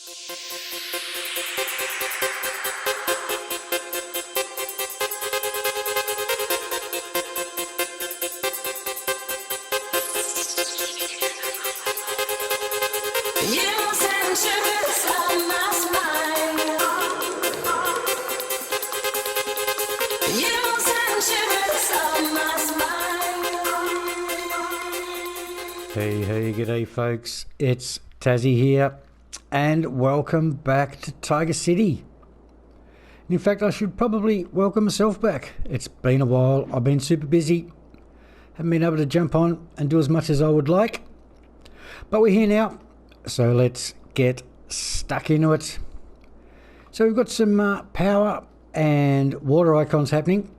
Hey, g'day folks, it's Tassie here, and welcome back to Tiger City. In fact, I should probably welcome myself back. It's been a while, I've been super busy, haven't been able to jump on and do as much as I would like, but we're here now, so let's get stuck into it. So we've got some power and water icons happening.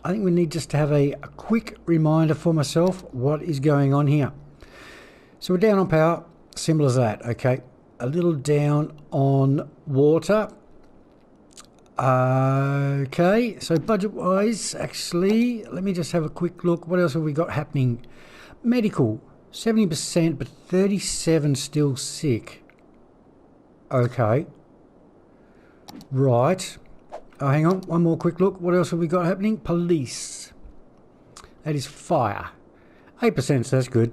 I think we need just to have a quick reminder for myself what is going on here. So we're down on power, simple as that, okay. A little down on water. Okay, so budget-wise, actually, let me just have a quick look. What else have we got happening? Medical, 70%, but 37 still sick. Okay. Right. Oh, hang on, one more quick look. What else have we got happening? Police. That is fire. 8%, so that's good.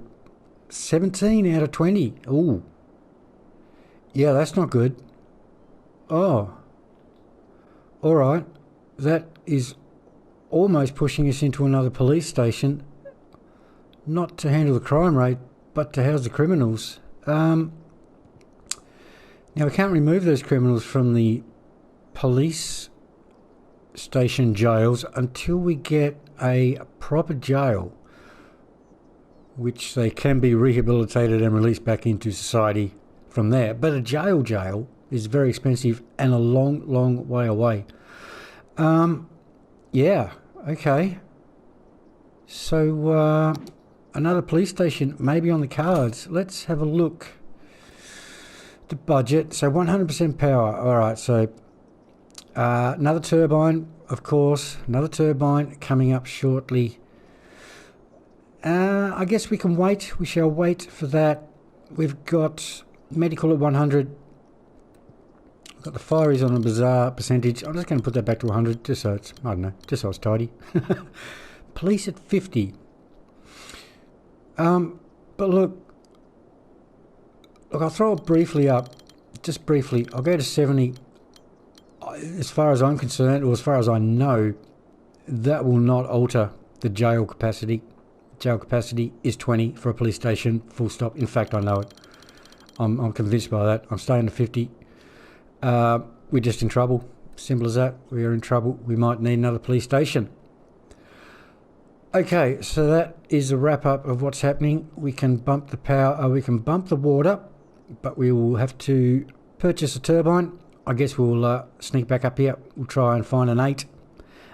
17 out of 20. Ooh. Yeah, that's not good. Oh. Alright. That is almost pushing us into another police station. Not to handle the crime rate, but to house the criminals. Now, we can't remove those criminals from the police station jails until we get a proper jail, which they can be rehabilitated and released back into society from there. But a jail is very expensive and a long way away. Yeah, okay. So another police station maybe on the cards. Let's have a look. The budget, so 100% power. All right, so another turbine, of course, another turbine coming up shortly. I guess we can wait. We shall wait for that. We've got medical at 100. We've got the fireys on a bizarre percentage. I'm just going to put that back to 100 just so it's, I don't know, just so it's tidy. Police at 50. But look, I'll throw it briefly up, just briefly. I'll go to 70. As far as I'm concerned, or as far as I know, that will not alter the jail capacity. Jail capacity is 20 for a police station, full stop. In fact, I know it. I'm convinced by that. I'm staying to 50. We're just in trouble. Simple as that. We are in trouble. We might need another police station. Okay, so that is a wrap up of what's happening. We can bump the power, we can bump the water, but we will have to purchase a turbine. I guess we'll sneak back up here. We'll try and find an 8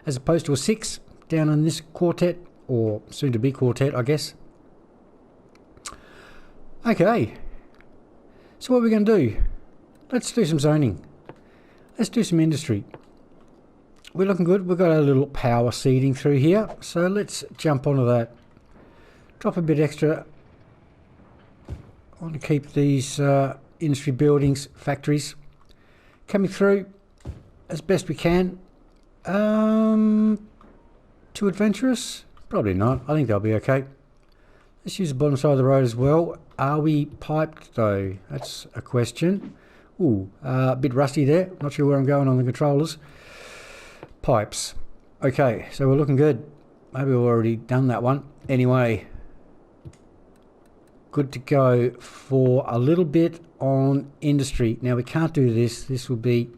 as opposed to a 6 down in this quartet, or soon to be quartet, I guess. Okay, so what are we going to do? Let's do some zoning. Let's do some industry. We're looking good. We've got a little power seeding through here, so let's jump onto that. Drop a bit extra. I want to keep these industry buildings, factories, coming through as best we can. Too adventurous? Probably not. I think they'll be okay. Let's use the bottom side of the road as well. Are we piped though? That's a question. Ooh, a bit rusty there. Not sure where I'm going on the controllers. Pipes. Okay, so we're looking good. Maybe we've already done that one. Anyway, good to go for a little bit on industry. Now we can't do this. This will be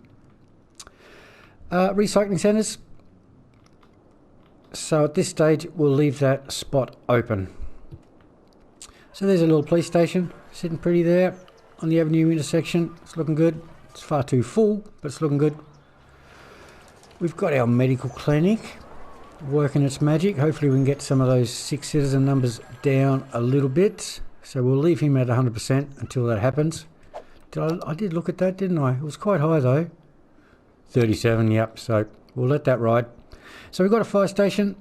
recycling centres. So at this stage, we'll leave that spot open. So there's a little police station sitting pretty there on the avenue intersection. It's looking good. It's far too full, but it's looking good. We've got our medical clinic working its magic. Hopefully we can get some of those sick citizen numbers down a little bit. So we'll leave him at 100% until that happens. I did look at that, didn't I? It was quite high though. 37, yep. So we'll let that ride. So we've got a fire station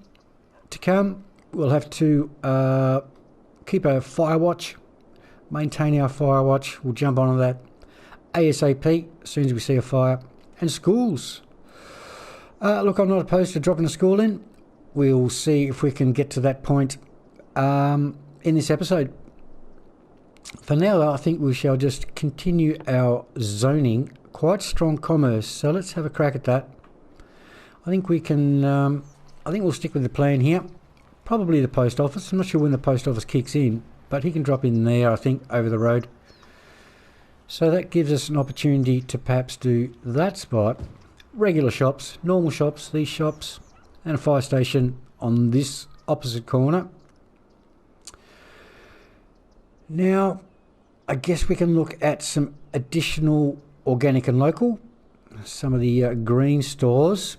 to come. We'll have to keep a fire watch, maintain our fire watch. We'll jump onto that. ASAP as soon as we see a fire. And schools. Look, I'm not opposed to dropping a school in. We'll see if we can get to that point in this episode. For now, though, I think we shall just continue our zoning. Quite strong commerce, so let's have a crack at that. I think we can. I think we'll stick with the plan here. Probably the post office. I'm not sure when the post office kicks in, but he can drop in there, I think, over the road. So that gives us an opportunity to perhaps do that spot. Regular shops, normal shops, these shops, and a fire station on this opposite corner. Now, I guess we can look at some additional organic and local. Some of the green stores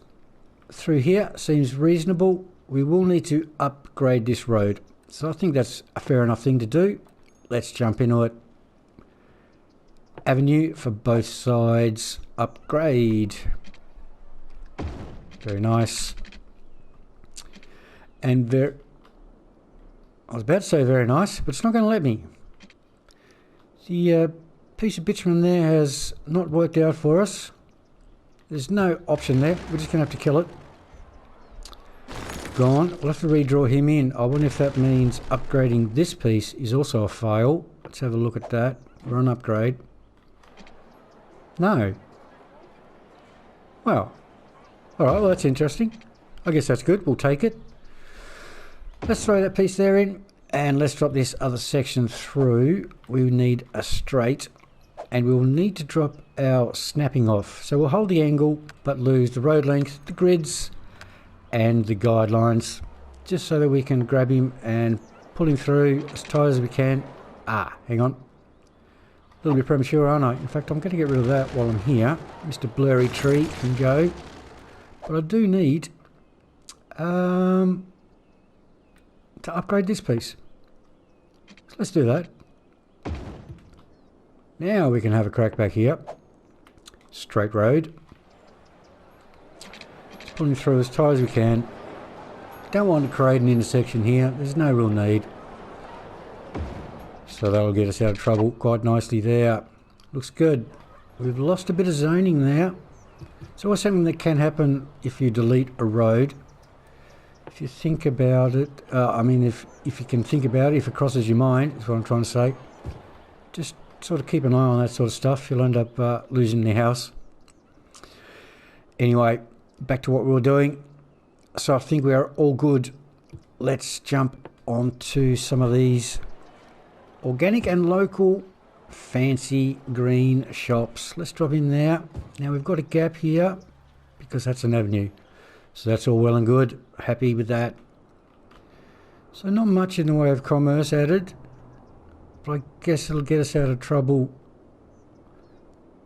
through here seems reasonable. We will need to upgrade this road. So I think that's a fair enough thing to do. Let's jump into it. Avenue for both sides. Upgrade. Very nice. And there, I was about to say very nice, but it's not going to let me. The piece of bitumen there has not worked out for us. There's no option there. We're just going to have to kill it. Gone. We'll have to redraw him in. I wonder if that means upgrading this piece is also a fail. Let's have a look at that. We're on upgrade. No. Well. Alright, well that's interesting. I guess that's good. We'll take it. Let's throw that piece there in. And let's drop this other section through. We need a straight. And we'll need to drop our snapping off. So we'll hold the angle, but lose the road length, the grids, and the guidelines. Just so that we can grab him and pull him through as tight as we can. Ah, hang on. A little bit premature, aren't I? In fact, I'm going to get rid of that while I'm here. Mr. Blurry Tree can go. But I do need to upgrade this piece. So let's do that. Now we can have a crack back here. Straight road. Just pulling through as tight as we can. Don't want to create an intersection here. There's no real need. So that'll get us out of trouble quite nicely there. Looks good. We've lost a bit of zoning there. It's always something that can happen if you delete a road. If you think about it, if you can think about it, if it crosses your mind, is what I'm trying to say. Just sort of keep an eye on that sort of stuff. You'll end up losing the house. Anyway, back to what we were doing. So I think we are all good. Let's jump onto some of these organic and local fancy green shops. Let's drop in there. Now we've got a gap here because that's an avenue. So that's all well and good. Happy with that. So not much in the way of commerce added. But I guess it'll get us out of trouble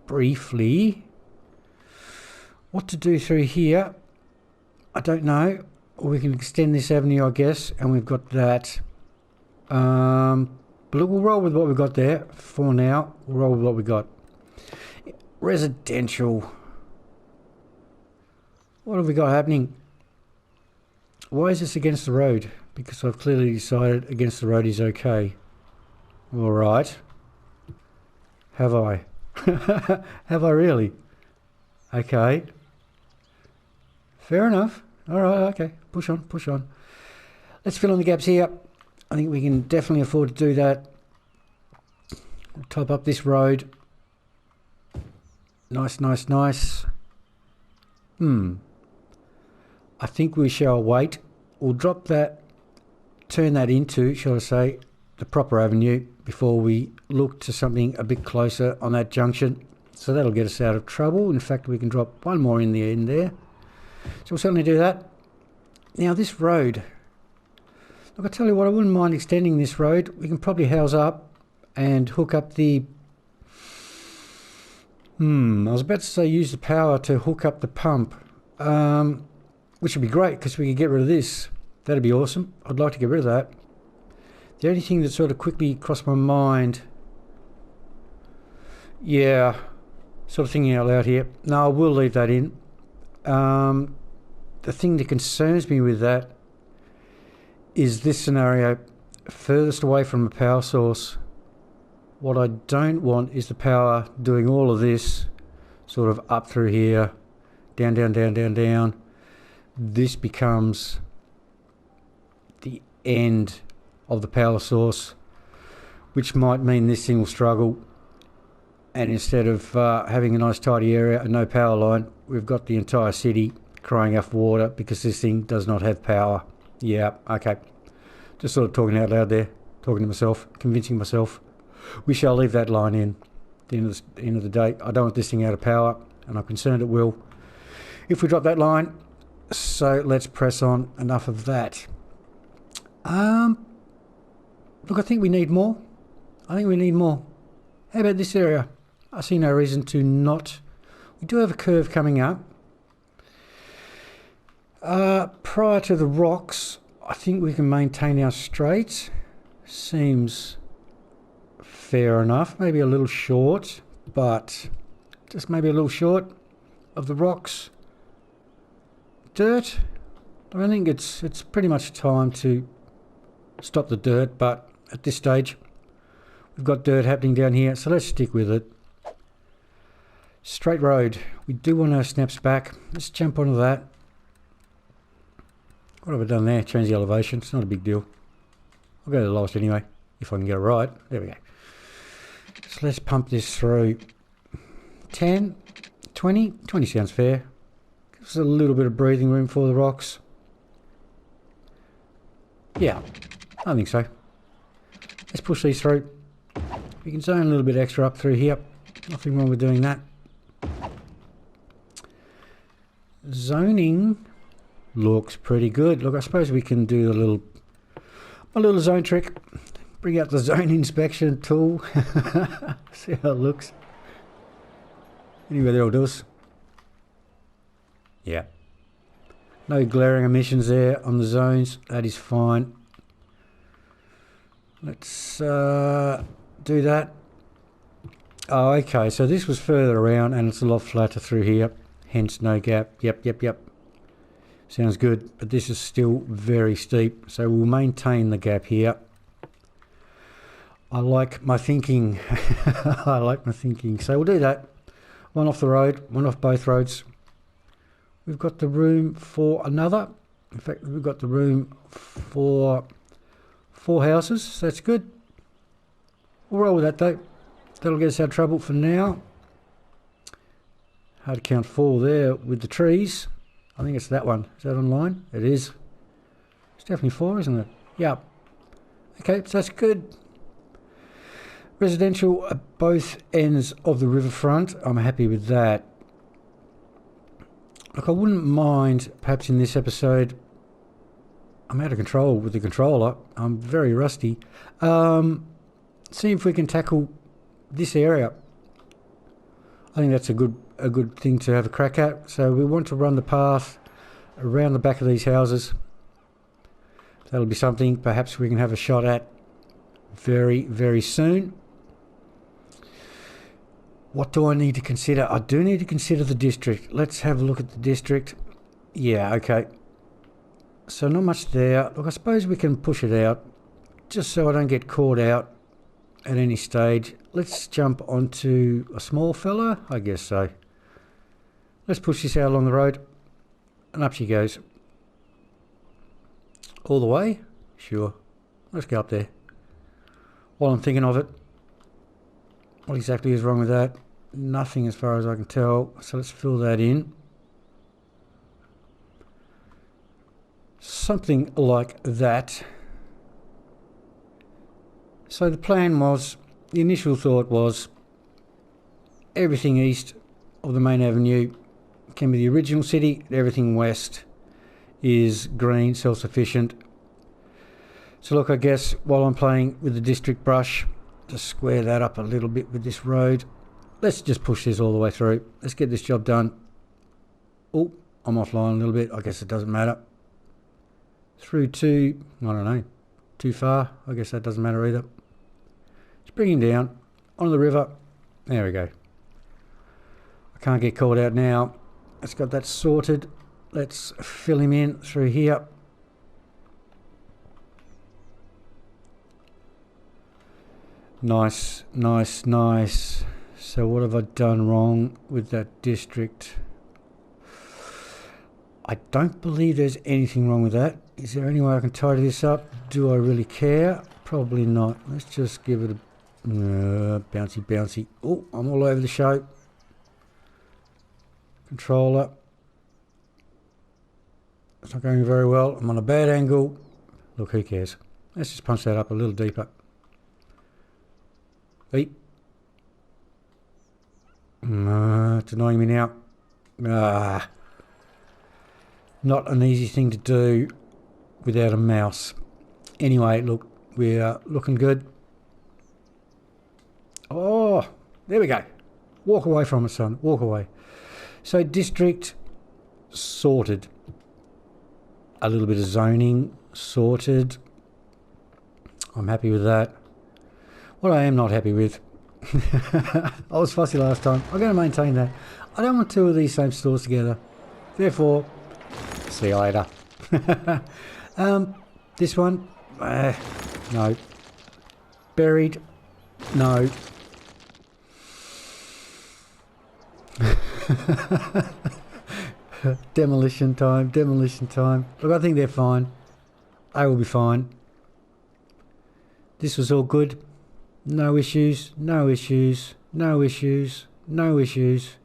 briefly. What to do through here, I don't know. Or we can extend this avenue, I guess, and we've got that. But look, we'll roll with what we've got there for now. We'll roll with what we've got. Residential. What have we got happening? Why is this against the road? Because I've clearly decided against the road is okay. All right. Have I? Have I really? Okay. Fair enough. All right, okay. Push on, push on. Let's fill in the gaps here. I think we can definitely afford to do that. We'll top up this road. Nice, nice, nice. I think we shall wait. We'll drop that, turn that into, shall I say, the proper avenue before we look to something a bit closer on that junction. So that'll get us out of trouble. In fact, we can drop one more in the end there. So we'll certainly do that. Now this road, look, I tell you what, I wouldn't mind extending this road. We can probably house up and hook up the... I was about to say use the power to hook up the pump, which would be great because we could get rid of this. That'd be awesome. I'd like to get rid of that. The only thing that sort of quickly crossed my mind... Yeah, sort of thinking out loud here. No, I will leave that in. The thing that concerns me with that is this scenario, furthest away from a power source. What I don't want is the power doing all of this sort of up through here, down, down, down, down, down. This becomes the end of the power source, which might mean this thing will struggle. And instead of having a nice tidy area and no power line, we've got the entire city crying out for water because this thing does not have power. Yeah, okay. Just sort of talking out loud there, talking to myself, convincing myself. We shall leave that line in. At the end of the day, I don't want this thing out of power, and I'm concerned it will if we drop that line. So let's press on. Enough of that. Look, I think we need more. How about this area? I see no reason to not. We do have a curve coming up. Prior to the rocks, I think we can maintain our straight. Seems fair enough. Maybe a little short, but just maybe a little short of the rocks. Dirt. I think it's pretty much time to stop the dirt, but at this stage we've got dirt happening down here, so let's stick with it. Straight road. We do want our snaps back. Let's jump onto that. What have I done there? Change the elevation. It's not a big deal. I'll go to the lowest anyway, if I can get it right. There we go. So let's pump this through. 10, 20. 20 sounds fair. Gives us a little bit of breathing room for the rocks. Yeah, I think so. Let's push these through. We can zone a little bit extra up through here. Nothing wrong with doing that. Zoning looks pretty good. Look, I suppose we can do a little zone trick. Bring out the zone inspection tool. See how it looks. Anyway, that'll do us. Yeah. No glaring emissions there on the zones. That is fine. Let's do that. Oh, okay. So this was further around and it's a lot flatter through here. Hence no gap. Yep. Sounds good. But this is still very steep. So we'll maintain the gap here. I like my thinking. So we'll do that. One off the road, one off both roads. We've got the room for another. In fact, we've got the room for 4 houses. So that's good. We'll roll with that though. That'll get us out of trouble for now. Hard to count 4 there with the trees. I think it's that one. Is that online? It is. It's definitely 4, isn't it? Yeah. Okay, so that's good. Residential at both ends of the riverfront. I'm happy with that. Look, I wouldn't mind, perhaps in this episode, I'm out of control with the controller. I'm very rusty. See if we can tackle this area. I think that's a good thing to have a crack at. So we want to run the path around the back of these houses. That'll be something perhaps we can have a shot at very, very soon. What do I need to consider? I do need to consider the district. Let's have a look at the district. Yeah, okay. So not much there. Look, I suppose we can push it out just so I don't get caught out at any stage. Let's jump onto a small fella. I guess so. Let's push this out along the road. And up she goes. All the way? Sure. Let's go up there. While I'm thinking of it. What exactly is wrong with that? Nothing as far as I can tell. So let's fill that in. Something like that. So the plan was, the initial thought was, everything east of the main avenue can be the original city. Everything west is green, self-sufficient. So look, I guess while I'm playing with the district brush, just square that up a little bit with this road. Let's just push this all the way through. Let's get this job done. Oh, I'm offline a little bit. I guess it doesn't matter. Through to, I don't know, too far. I guess that doesn't matter either. Let's bring him down onto the river. There we go. I can't get caught out now. Let's got that sorted. Let's fill him in through here. Nice, nice, nice. So what have I done wrong with that district? I don't believe there's anything wrong with that. Is there any way I can tidy this up? Do I really care? Probably not. Let's just give it a bouncy, bouncy. Oh, I'm all over the show. Controller. It's not going very well. I'm on a bad angle. Look, who cares? Let's just punch that up a little deeper. Hey. It's annoying me now. Not an easy thing to do without a mouse. Anyway, look, we're looking good. Oh, there we go. Walk away from it, son. Walk away. So district sorted. A little bit of zoning sorted. I'm happy with that. What I am not happy with, I was fussy last time. I'm going to maintain that. I don't want two of these same stores together. Therefore, see you later. This one, no. Buried, no. Demolition time, demolition time. Look, I think they're fine. They will be fine. This was all good. No issues, no issues, no issues, no issues.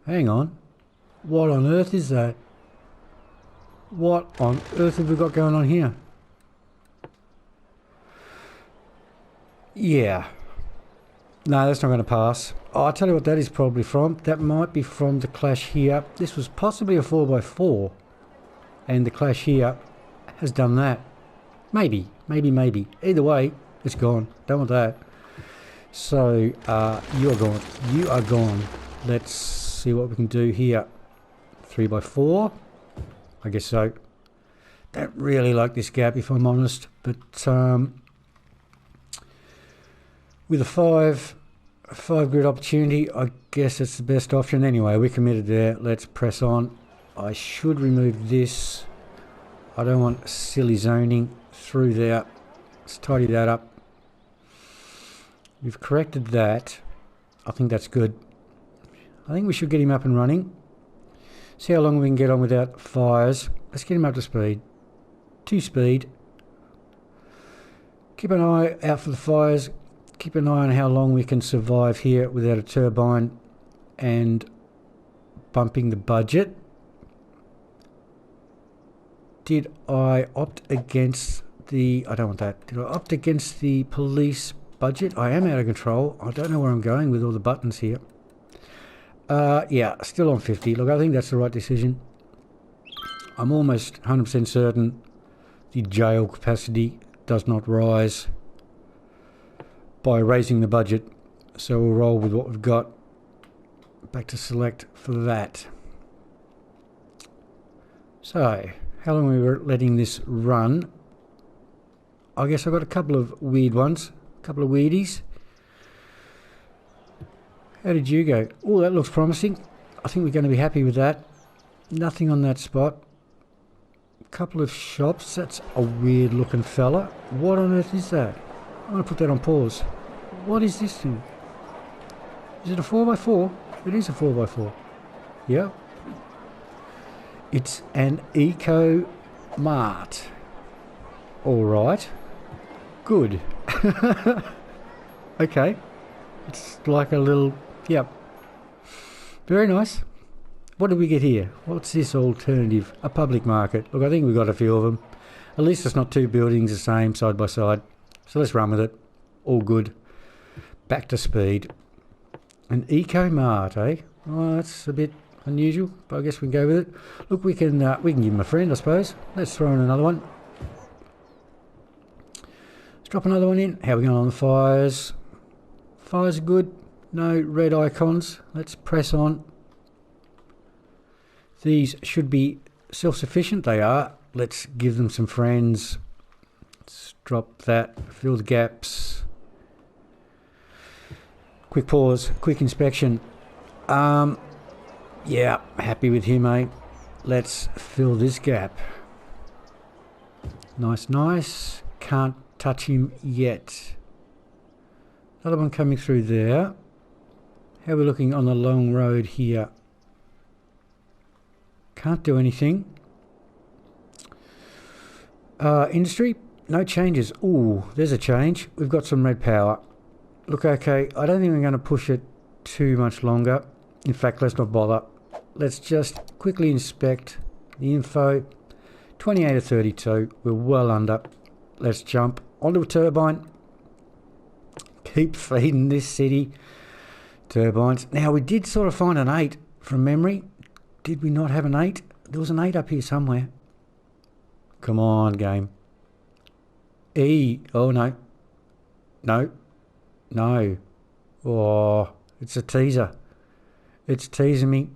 Hang on. What on earth is that? What on earth have we got going on here? Yeah. No, that's not going to pass. Oh, I'll tell you what that is probably from. That might be from the clash here. This was possibly a 4x4. And the clash here has done that. Maybe, maybe, maybe. Either way, it's gone. Don't want that. So, you are gone. You are gone. Let's see what we can do here. 3x4. I guess so. Don't really like this gap, if I'm honest. But, with a 5 grid opportunity, I guess it's the best option. Anyway, we're committed there. Let's press on. I should remove this. I don't want silly zoning through there. Let's tidy that up. We've corrected that. I think that's good. I think we should get him up and running. See how long we can get on without fires. Let's get him up to speed. 2 speed. Keep an eye out for the fires. Keep an eye on how long we can survive here without a turbine and bumping the budget. Did I opt against the... I don't want that. Did I opt against the police budget? I am out of control. I don't know where I'm going with all the buttons here. Yeah, still on 50. Look, I think that's the right decision. I'm almost 100% certain the jail capacity does not rise by raising the budget. So we'll roll with what we've got. Back to select for that. So, how long we were letting this run? I guess I've got a couple of weird ones. A couple of weirdies. How did you go? Oh, that looks promising. I think we're going to be happy with that. Nothing on that spot. A couple of shops. That's a weird looking fella. What on earth is that? I'm going to put that on pause. What is this thing? Is it a 4x4? It is a 4x4. Yeah. It's an Eco Mart. All right. Good. Okay. It's like a little... Yep. Very nice. What did we get here? What's this alternative? A public market. Look, I think we've got a few of them. At least it's not 2 buildings the same side by side. So let's run with it. All good. Back to speed. An Eco Mart, eh? Oh, that's a bit unusual, but I guess we can go with it. Look, we can give him a friend, I suppose. Let's throw in another one. Let's drop another one in. How are we going on the fires? Fires are good. No red icons. Let's press on. These should be self-sufficient. They are. Let's give them some friends. Let's drop that. Fill the gaps. Quick pause. Quick inspection. Yeah, happy with him, eh? Let's fill this gap. Nice, nice. Can't touch him yet. Another one coming through there. How are we looking on the long road here? Can't do anything. Industry, no changes. Ooh, there's a change. We've got some red power. Look, okay, I don't think we're going to push it too much longer. In fact, let's not bother. Let's just quickly inspect the info. 28 of 32. We're well under. Let's jump onto a turbine. Keep feeding this city. Turbines. Now, we did sort of find an 8 from memory. Did we not have an 8? There was an 8 up here somewhere. Come on, game. E. Oh, no. No. No. Oh, it's a teaser. It's teasing me.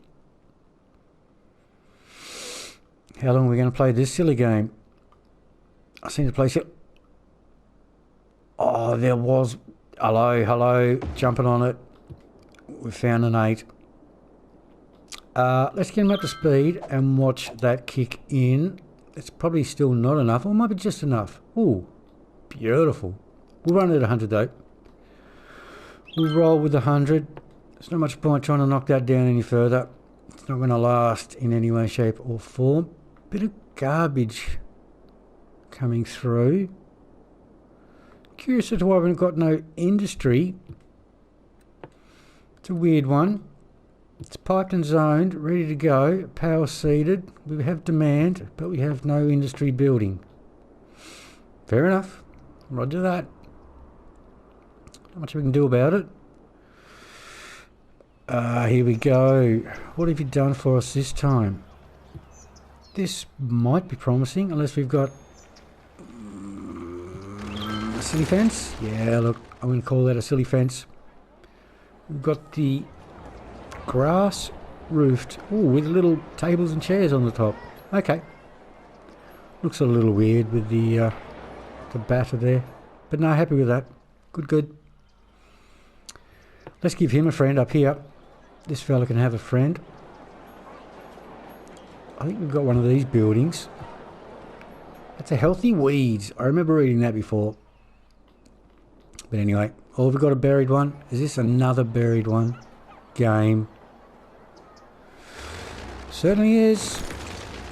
How long are we going to play this silly game? I seem to play it. Oh, there was... Hello, hello. Jumping on it. We found an 8. Let's get him up to speed and watch that kick in. It's probably still not enough, or it might be just enough. Ooh, beautiful. We'll run it at 100 though. We'll roll with 100. There's not much point trying to knock that down any further. It's not going to last in any way, shape or form. Bit of garbage coming through. Curious as to why we've got no industry. It's a weird one. It's piped and zoned, ready to go, power seeded. We have demand, but we have no industry building. Fair enough. Roger that. Not much we can do about it. Here we go. What have you done for us this time? This might be promising, unless we've got a silly fence. Yeah, look, I'm going to call that a silly fence. We've got the grass roofed, with little tables and chairs on the top. Okay. Looks a little weird with the batter there. But no, happy with that. Good, good. Let's give him a friend up here. This fella can have a friend. I think we've got one of these buildings. That's a healthy weeds. I remember reading that before. But anyway, oh, we've got a buried one. Is this another buried one? Game. Certainly is.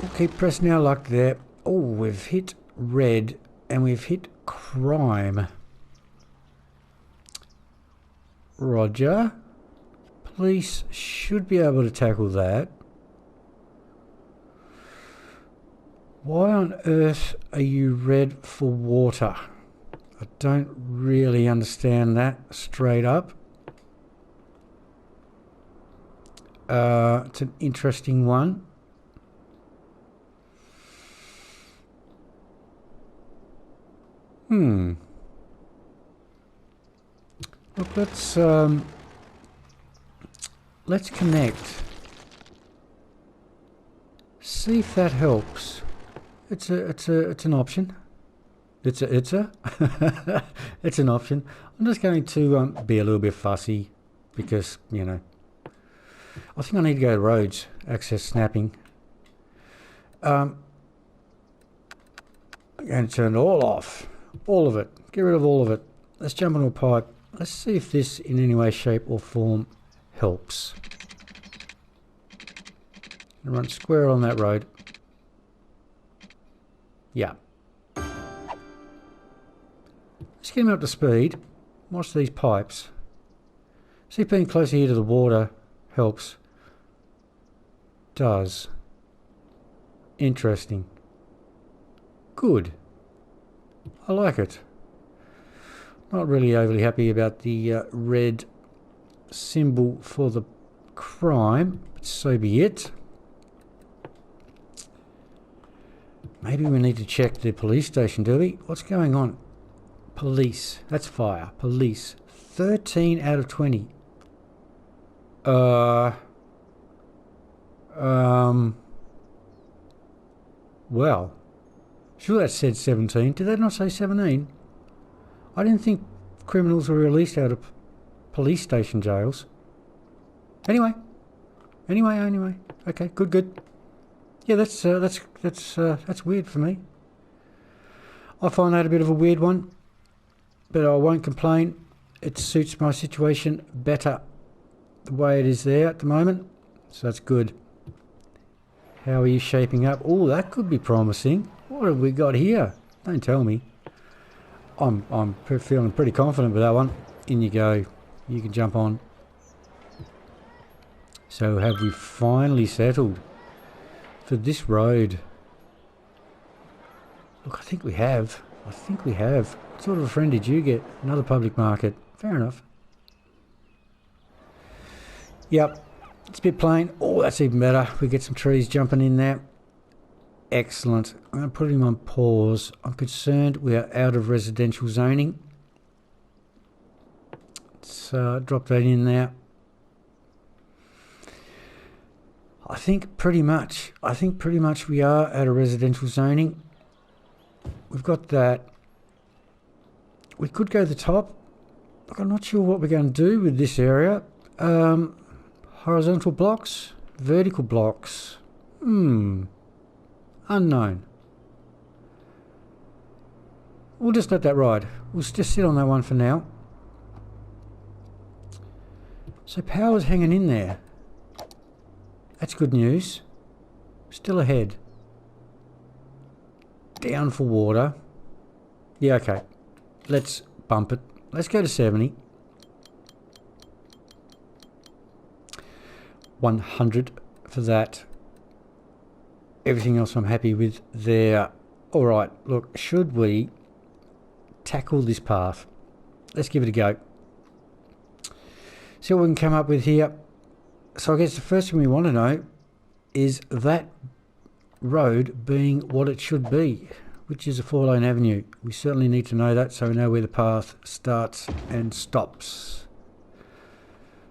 We'll keep pressing our luck there. Oh, we've hit red and we've hit crime. Roger. Police should be able to tackle that. Why on earth are you red for water? I don't really understand that straight up. It's an interesting one. Look, let's connect. See if that helps. It's an option. It's an option. I'm just going to be a little bit fussy because, you know, I think I need to go to roads, access snapping. I'm going to turn it all off. All of it. Get rid of all of it. Let's jump into a pipe. Let's see if this in any way, shape or form helps. Run square on that road. Yeah. Let's get him up to speed. Watch these pipes. See if being closer here to the water helps. Does. Interesting. Good. I like it. Not really overly happy about the red symbol for the crime, but so be it. Maybe we need to check the police station, do we? What's going on? Police. That's fire. Police. 13 out of 20. Well. Sure that said 17. Did that not say 17? I didn't think criminals were released out of police station jails. Anyway. Okay, good. Yeah, that's weird for me. I find that a bit of a weird one, but I won't complain. it suits my situation better the way it is there at the moment. So that's good. How are you shaping up? Oh, that could be promising. What have we got here? Don't tell me. I'm feeling pretty confident with that one. In you go. You can jump on. So have we finally settled for this road? Look, I think we have. I think we have. What sort of a friend did you get? Another public market. Fair enough. Yep. It's a bit plain. Oh, that's even better. We get some trees jumping in there. Excellent. I'm going to put him on pause. I'm concerned we are out of residential zoning. Let's drop that in there. I think pretty much we are out of residential zoning. We've got that. We could go to the top. Look, I'm not sure what we're going to do with this area. Horizontal blocks, vertical blocks. Unknown. We'll just let that ride. We'll just sit on that one for now. So power's hanging in there. That's good news. Still ahead. Down for water. Yeah, okay. Let's bump it. Let's go to 70. 100 for that. Everything else I'm happy with there. Alright, look, should we tackle this path? Let's give it a go. See what we can come up with here. So I guess the first thing we want to know is that road being what it should be, which is a 4-lane avenue. We certainly need to know that so we know where the path starts and stops.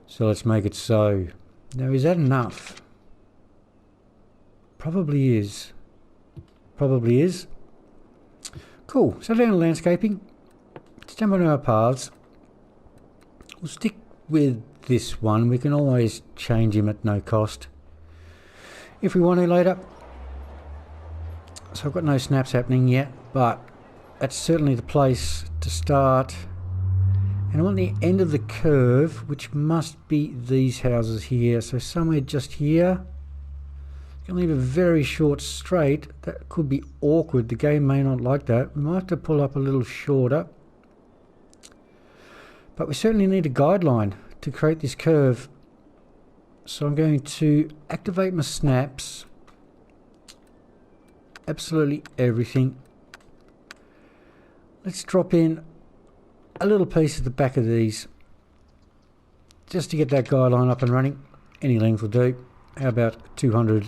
So let's make it so. Now, is that enough? Probably is. Probably is. Cool. So down to landscaping. Let's jump on our paths. We'll stick with this one. We can always change him at no cost if we want to later. So I've got no snaps happening yet, but that's certainly the place to start. And I want the end of the curve, which must be these houses here. So somewhere just here. You can leave a very short straight. That could be awkward. The game may not like that. We might have to pull up a little shorter. But we certainly need a guideline to create this curve. So I'm going to activate my snaps. Absolutely everything. Let's drop in a little piece at the back of these just to get that guideline up and running. Any length will do. How about 200?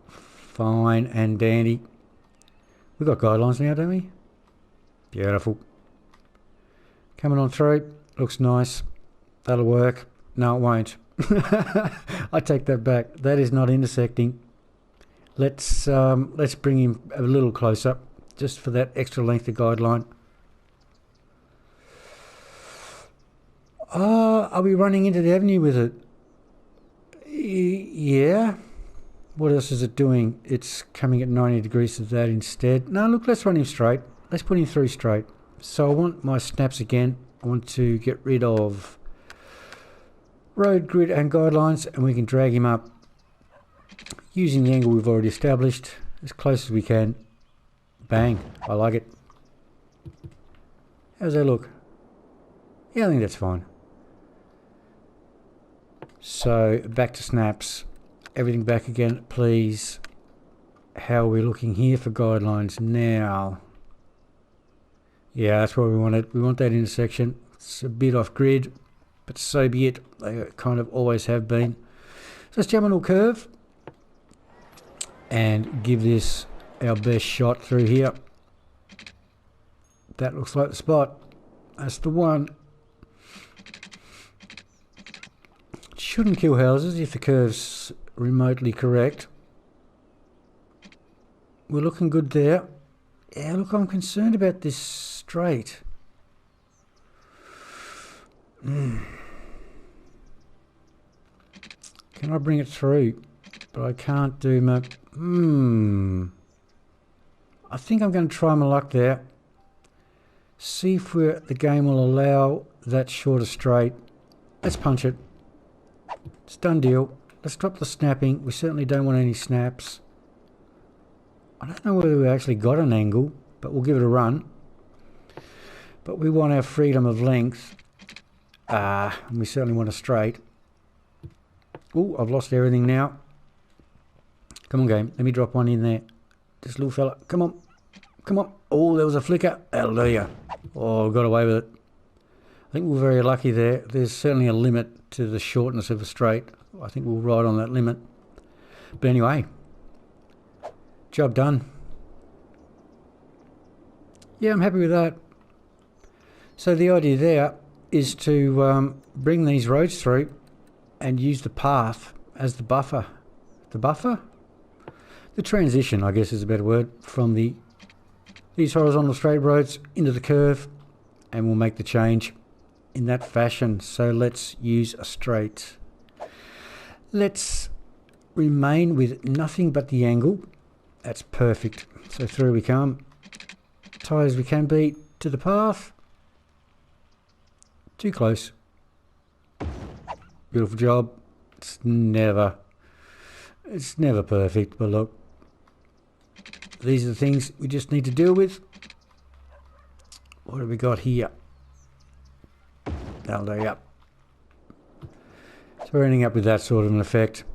Fine and dandy. We've got guidelines now, don't we? Beautiful. Coming on through. Looks nice. That'll work. No, it won't. I take that back. That is not intersecting. Let's bring him a little closer just for that extra length of guideline. Are we running into the avenue with it? Yeah. What else is it doing? It's coming at 90 degrees to that instead. No, look, let's run him straight. Let's put him through straight. So I want my snaps again. I want to get rid of road, grid and guidelines, and we can drag him up using the angle we've already established as close as we can. Bang. I like it. How's that look? Yeah, I think that's fine. So back to snaps. Everything back again, please. How are we looking here for guidelines now? Yeah, that's what we wanted. We want that intersection. It's a bit off grid, but so be it. They kind of always have been. So let's jump on a curve and give this our best shot through here. That looks like the spot. That's the one. Shouldn't kill houses if the curve's remotely correct. We're looking good there. Yeah, look, I'm concerned about this straight. Can I bring it through? But I can't do my... I think I'm going to try my luck there. See if the game will allow that shorter straight. Let's punch it. It's done deal. Let's drop the snapping. We certainly don't want any snaps. I don't know whether we actually got an angle, but we'll give it a run. But we want our freedom of length. And we certainly want a straight. Oh, I've lost everything now. Come on, game. Let me drop one in there. This little fella. Come on. Come on. Oh, there was a flicker. Hallelujah. Oh, got away with it. I think we're very lucky there. There's certainly a limit to the shortness of a straight. I think we'll ride on that limit. But anyway, job done. Yeah, I'm happy with that. So the idea there is to bring these roads through and use the path as the buffer. The buffer? The transition, I guess is a better word, from these horizontal straight roads into the curve, and we'll make the change in that fashion. So let's use a straight. Let's remain with nothing but the angle. That's perfect. So through we come. Tight as we can be to the path. Too close. Beautiful job. It's never perfect, but look. These are the things we just need to deal with. What have we got here? That'll do, up. So we're ending up with that sort of an effect.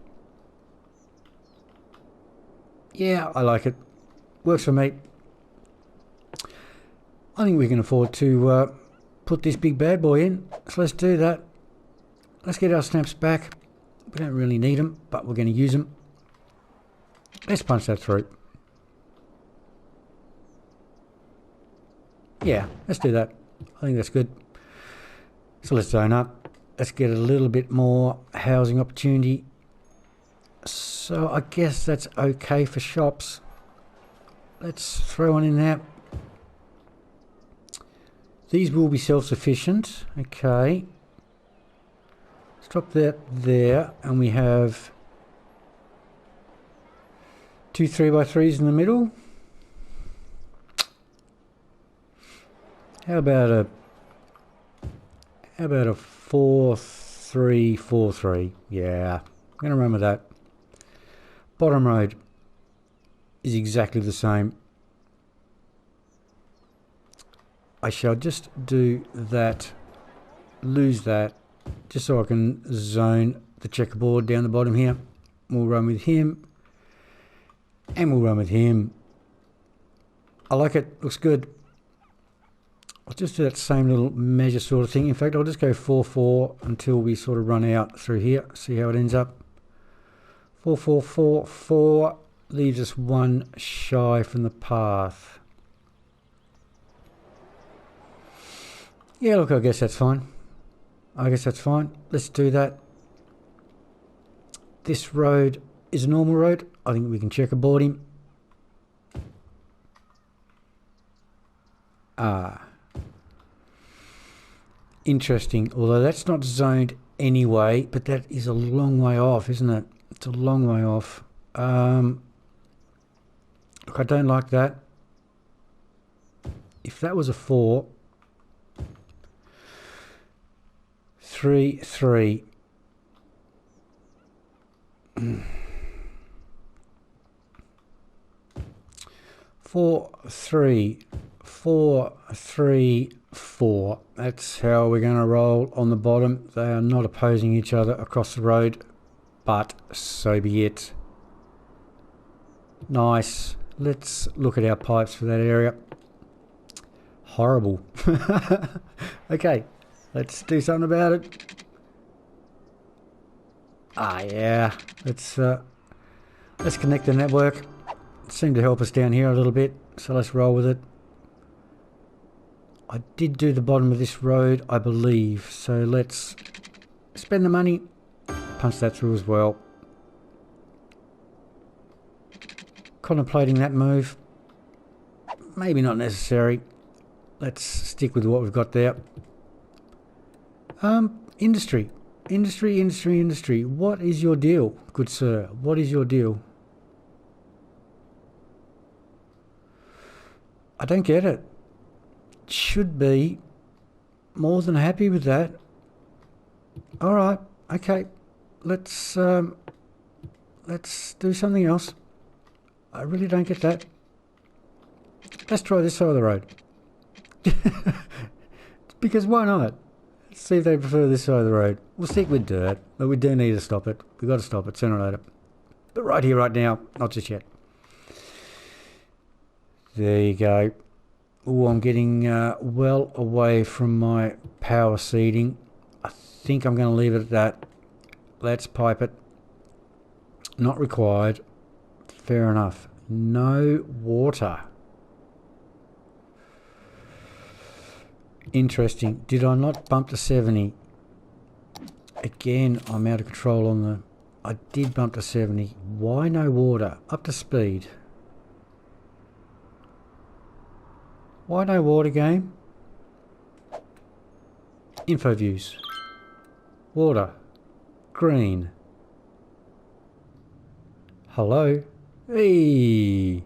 Yeah, I like it. Works for me. I think we can afford to put this big bad boy in. So let's do that. Let's get our snaps back. We don't really need them, but we're going to use them. Let's punch that through. Yeah, let's do that. I think that's good. So let's zone up. Let's get a little bit more housing opportunity. So I guess that's okay for shops. Let's throw one in there. These will be self-sufficient. Okay. Let's drop that there, and we have 2 3x3s in the middle. How about a 4-3-4-3? Yeah, I'm gonna run with that. Bottom road is exactly the same. I shall just do that, lose that, just so I can zone the checkerboard down the bottom here. We'll run with him, and we'll run with him. I like it, looks good. I'll just do that same little measure sort of thing. In fact, I'll just go 4-4 until we sort of run out through here. See how it ends up. 4-4-4-4 leaves us one shy from the path. Yeah, look, I guess that's fine. Let's do that. This road is a normal road. I think we can checkerboard him. Interesting, although that's not zoned anyway, but that is a long way off, isn't it? It's a long way off. Look, I don't like that. If that was a 4, 3-3. 4-3. 4-3-4. That's how we're going to roll on the bottom. They are not opposing each other across the road, but so be it. Nice. Let's look at our pipes for that area. Horrible. Okay, let's do something about it. Yeah. Let's connect the network. It seemed to help us down here a little bit, so let's roll with it. I did do the bottom of this road, I believe, so let's spend the money, punch that through as well. Contemplating that move. Maybe not necessary. Let's stick with what we've got there. Industry. What is your deal, good sir? What is your deal? I don't get it. should be more than happy with that. All right, okay, let's do something else. I really don't get that. Let's try this side of the road. Because why not? Let's see if they prefer this side of the road. We'll stick with dirt, but we do need to stop it. We've got to stop it sooner or later. But right here, right now, not just yet. There you go. Oh, I'm getting well away from my power seeding. I think I'm going to leave it at that. Let's pipe it. Not required. Fair enough. No water. Interesting. Did I not bump to 70? Again, I'm out of control on the... I did bump to 70. Why no water? Up to speed. Why no water, game? Info views. Water. Green. Hello. Hey.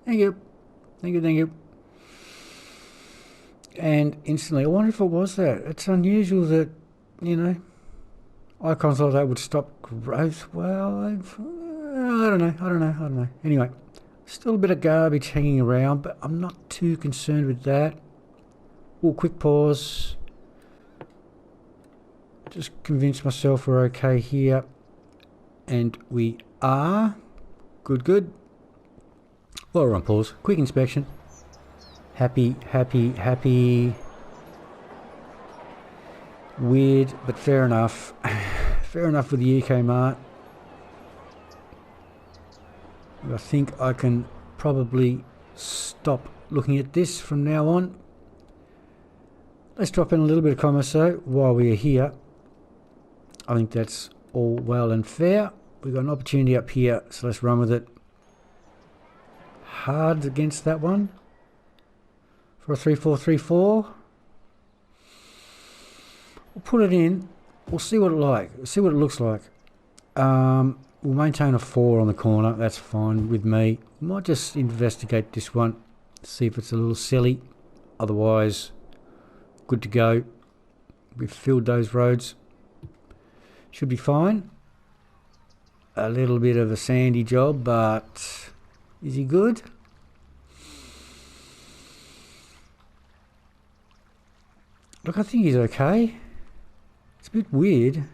Thank you. Thank you, thank you. And instantly, I wonder if it was that. It's unusual that, you know, icons like that would stop growth. Well, I don't know. Anyway, still a bit of garbage hanging around, but I'm not too concerned with that. Oh, quick pause. Just convince myself we're okay here. And we are. Good, good. While we're on pause, quick inspection. Happy. Weird, but fair enough. Fair enough with the UK Mart. I think I can probably stop looking at this from now on. Let's drop in a little bit of commerce though while we are here. I think that's all well and fair. We've got an opportunity up here, so let's run with it. Hard against that one. For a 3-4-3-4. We'll put it in. We'll see what it looks like. We'll maintain a 4 on the corner. That's fine with me. Might just investigate this one. See if it's a little silly. Otherwise, good to go. We've filled those roads. Should be fine. A little bit of a sandy job, but is he good? Look, I think he's okay. It's a bit weird.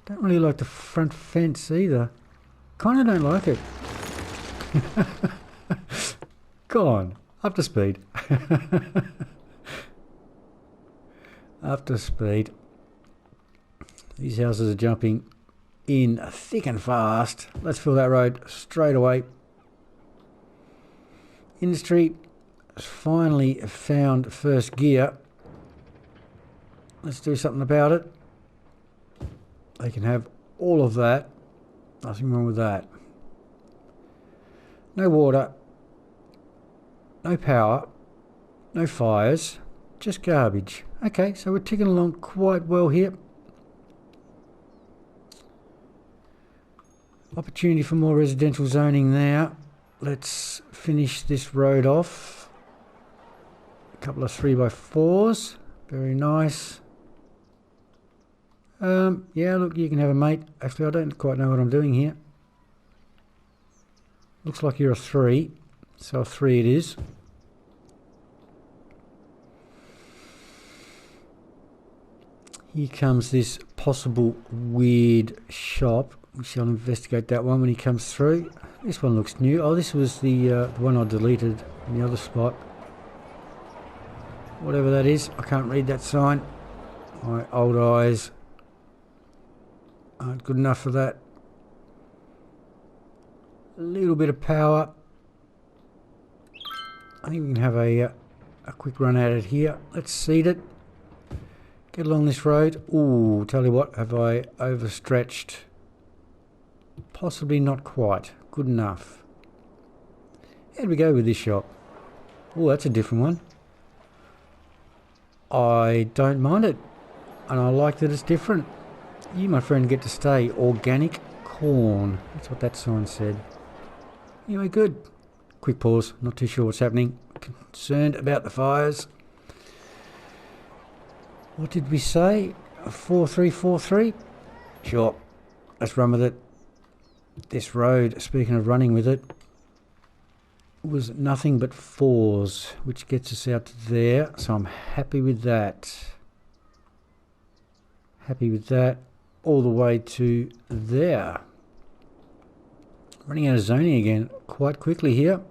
Don't really like the front fence either. Kind of don't like it. Go on, up to speed. Up to speed. These houses are jumping in thick and fast. Let's fill that road straight away. Industry has finally found first gear. Let's do something about it. They can have all of that. Nothing wrong with that. No water. No power. No fires. Just garbage. Okay, so we're ticking along quite well here. Opportunity for more residential zoning there. Let's finish this road off. A couple of 3x4s. Very nice. Yeah, look, you can have a mate. Actually, I don't quite know what I'm doing here. Looks like you're a 3. So a 3 it is. Here comes this possible weird shop. We shall investigate that one when he comes through. This one looks new. Oh, this was the one I deleted in the other spot. Whatever that is, I can't read that sign. My old eyes aren't good enough for that. A little bit of power. I think we can have a quick run at it here. Let's seed it. Get along this road. Ooh, tell you what, have I overstretched? Possibly not quite. Good enough. How'd we go with this shop? Oh, that's a different one. I don't mind it. And I like that it's different. You, my friend, get to stay. Organic corn. That's what that sign said. Anyway, good. Quick pause. Not too sure what's happening. concerned about the fires. What did we say? 4343? Sure, let's run with it. This road, speaking of running with it, was nothing but 4s, which gets us out to there, so I'm happy with that. Happy with that all the way to there. Running out of zoning again quite quickly here.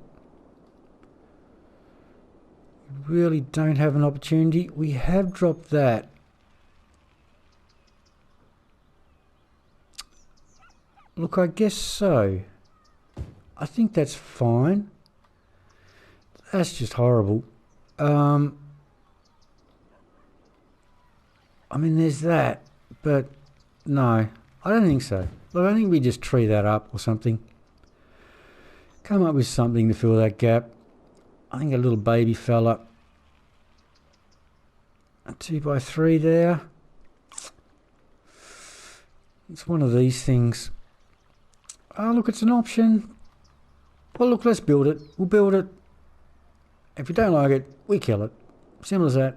Really don't have an opportunity. We have dropped that. Look, I guess so. I think that's fine. That's just horrible. I mean, there's that, but no, I don't think so. Look, I think we just tree that up or something. Come up with something to fill that gap. I think a little baby fella. A 2x3 there. It's one of these things. Oh, look, it's an option. Well, look, let's build it. We'll build it. If we don't like it, we kill it. Simple as that.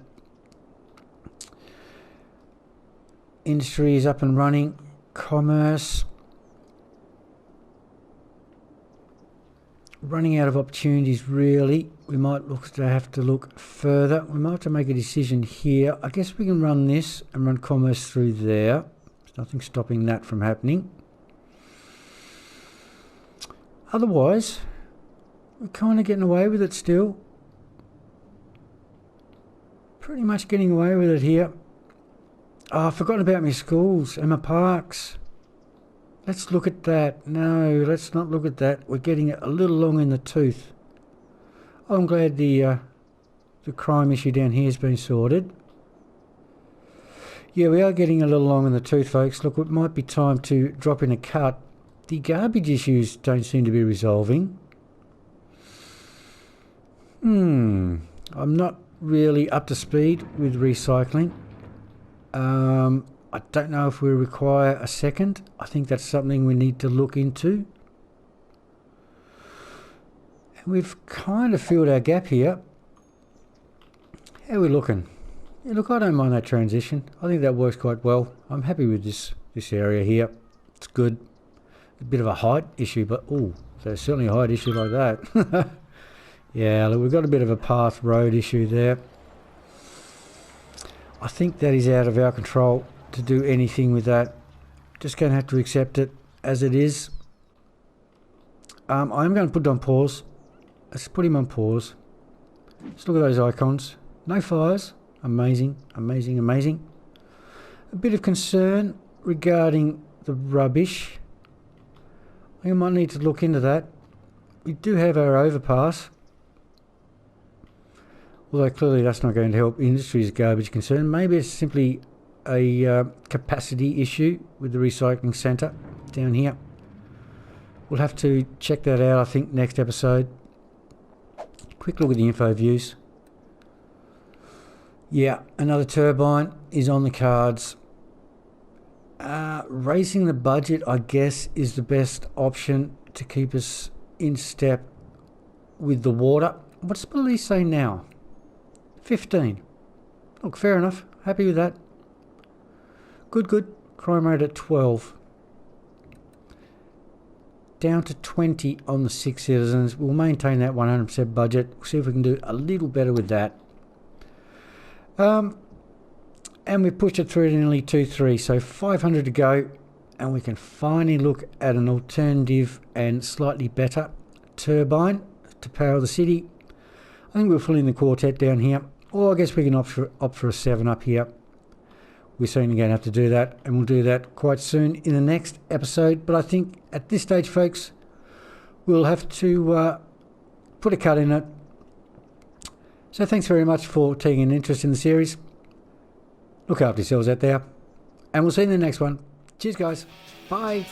Industry is up and running. Commerce. Running out of opportunities, really. We might have to look further. We might have to make a decision here. I guess we can run this and run commerce through there. There's nothing stopping that from happening. Otherwise, we're kind of getting away with it still. Pretty much getting away with it here. Oh, I've forgotten about my schools and my parks. Let's look at that. No, let's not look at that. We're getting a little long in the tooth. I'm glad the crime issue down here has been sorted. Yeah, we are getting a little long in the tooth, folks. Look, it might be time to drop in a cut. The garbage issues don't seem to be resolving. I'm not really up to speed with recycling. I don't know if we require a second. I think that's something we need to look into. And we've kind of filled our gap here. How are we looking? Yeah, look, I don't mind that transition. I think that works quite well. I'm happy with this area here. It's good. A bit of a height issue, but there's certainly a height issue like that. Yeah, look, we've got a bit of a path road issue there. I think that is out of our control to do anything with that. Just going to have to accept it as it is. I'm going to put it on pause. Let's put him on pause. Just look at those icons. No fires. Amazing, amazing, amazing. A bit of concern regarding the rubbish. We might need to look into that. We do have our overpass. Although clearly that's not going to help industry's garbage concern. Maybe it's simply a capacity issue with the recycling centre down here. We'll have to check that out, I think, next episode. Quick look at the info views. Yeah, another turbine is on the cards. Raising the budget, I guess, is the best option to keep us in step with the water. What's police say now? 15. Look, fair enough. Happy with that. Good. Crime rate at 12. Down to 20 on the 6 citizens. We'll maintain that 100% budget. We'll see if we can do a little better with that. And we've pushed it through to nearly 2-3, so 500 to go, and we can finally look at an alternative and slightly better turbine to power the city. I think we'll fill in the quartet down here, or I guess we can opt for a 7 up here. We're certainly going to have to do that, and we'll do that quite soon in the next episode. But I think at this stage, folks, we'll have to put a cut in it. So thanks very much for taking an interest in the series. Look after yourselves out there, and we'll see you in the next one. Cheers, guys. Bye.